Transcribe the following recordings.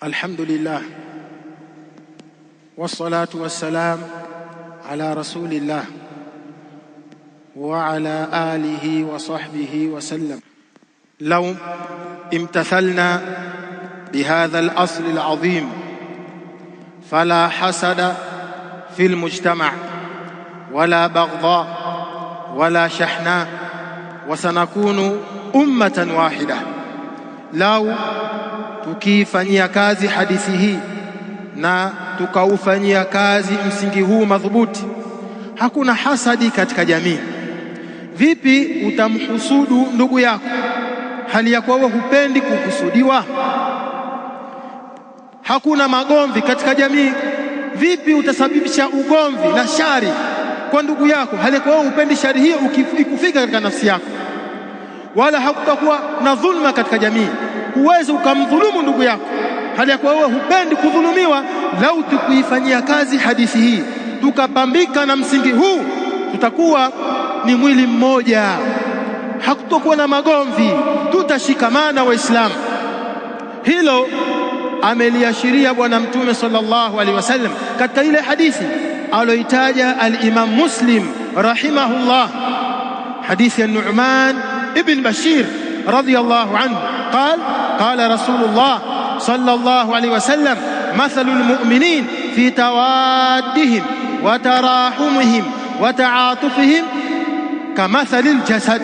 الحمد لله والصلاة والسلام على رسول الله وعلى آله وصحبه وسلم. لو امتثلنا بهذا الأصل العظيم فلا حسد في المجتمع ولا بغضاء ولا شحناء وسنكون أمة واحدة. لو tukifanyia kazi hadithi hii na tukaufanyia kazi msingi huu madhubuti, hakuna hasadi katika jamii. Vipi utamhusudu ndugu yako hali ya kuwa wewe hupendi kuhusudiwa? Hakuna magomvi katika jamii. Vipi utasababisha ugomvi na shari kwa ndugu yako hali ya kuwa wewe hupendi shari hiyo ikufika katika nafsi yako? Wala hakutakuwa na dhulma katika jamii. Huwezi ukamdhulumu ndugu yako hali ya kuwa wewe hupendi kudhulumiwa. Lau tukuifanyia kazi hadithi hii tukapambika na msingi huu, tutakuwa ni mwili mmoja, hakutakuwa na magomvi, tutashikamana Waislamu. Hilo ameliashiria Bwana Mtume sallallahu alaihi wasallam katika ile hadithi aloitaja al-Imam Muslim rahimahullah, hadithi ya Nu'man ibn Bashir radiyallahu anhu قال رسول الله صلى الله عليه وسلم: مثل المؤمنين في توادهم وتراحمهم وتعاطفهم كمثل الجسد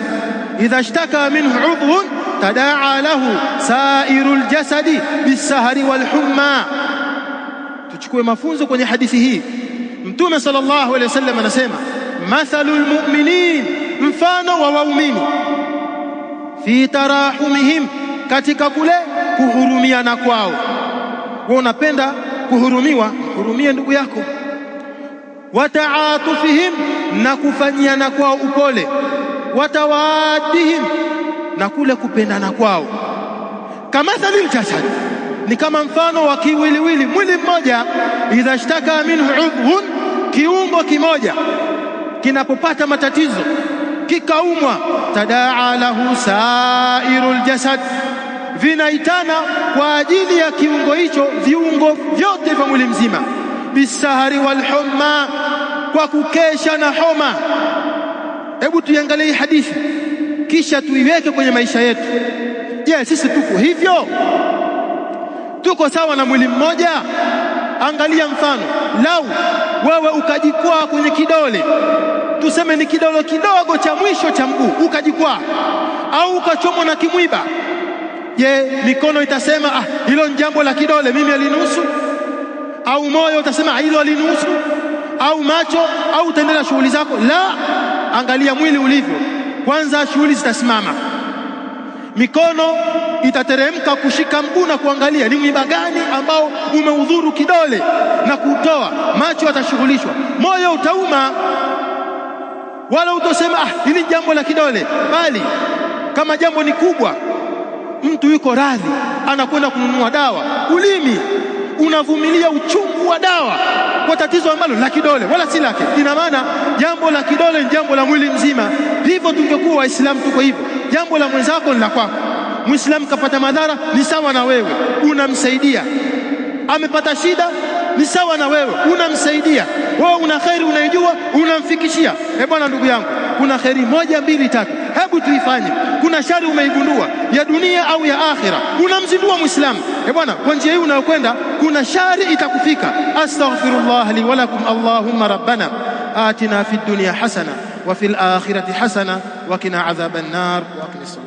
إذا اشتكى منه عضو تداعى له سائر الجسد بالسهر والحمى. tuchukue mafunzo kwenye hadithi hii. Mtume sallallahu alayhi wasallam anasema, mathalul mu'minin, mfano wa waumini, fi tarahumihim, katika kule kuhurumiana kwao. Wewe unapenda kuhurumiwa, hurumie ndugu yako. Wataatufihim, na kufanyiana kwao upole. Watawadihim, na kule kupendana kwao. Kamathalil jasad, ni kama mfano wa kiwiliwili, mwili mmoja. Idha shtaka minhu udhun, kiungo kimoja kinapopata matatizo kikaumwa, tadaa lahu sairul jasad, vinaitana kwa ajili ya kiungo hicho viungo vyote vya mwili mzima. Bisahari wal humma, kwa kukesha na homa. Hebu tuiangalie hadithi kisha tuiweke kwenye maisha yetu. Je, sisi tuko hivyo? Tuko sawa na mwili mmoja? Angalia mfano, lau wewe ukajikwaa kwenye kidole, tuseme ni kidole kidogo cha mwisho cha mguu, ukajikwaa au ukachomwa na kimwiba, je, mikono itasema hilo ni jambo la kidole, mimi alinihusu? Au moyo utasema hilo alinihusu? Au macho? Au utaendelea shughuli zako? La, angalia mwili ulivyo. Kwanza shughuli zitasimama, mikono itateremka kushika mguu na kuangalia ni mwiba gani ambao umeudhuru kidole na kutoa. Macho yatashughulishwa, moyo utauma, wala utosema hili jambo la kidole, bali kama jambo ni kubwa, mtu yuko radhi anakwenda kununua dawa. Ulimi unavumilia uchungu wa dawa kwa tatizo ambalo la kidole wala si lake. Ina maana jambo la kidole ni jambo la mwili mzima. Hivyo tungekuwa Waislamu tuko hivyo, jambo la mwenzako ni la kwako. Muislamu kapata madhara, ni sawa na wewe unamsaidia. Amepata shida, ni sawa na wewe unamsaidia. Wewe una kheri unaijua, unamfikishia. Bwana ndugu yangu, kuna kheri moja mbili tatu, hebu tuifanye. Kuna shari umeigundua ya dunia au ya akhira, unamzindua Muislamu. Bwana, kwa njia hii unayokwenda kuna shari itakufika. Astaghfirullah li wa lakum. Allahumma rabbana atina fid dunya hasana wa fil akhirati hasana wa qina adhaban nar wa aqim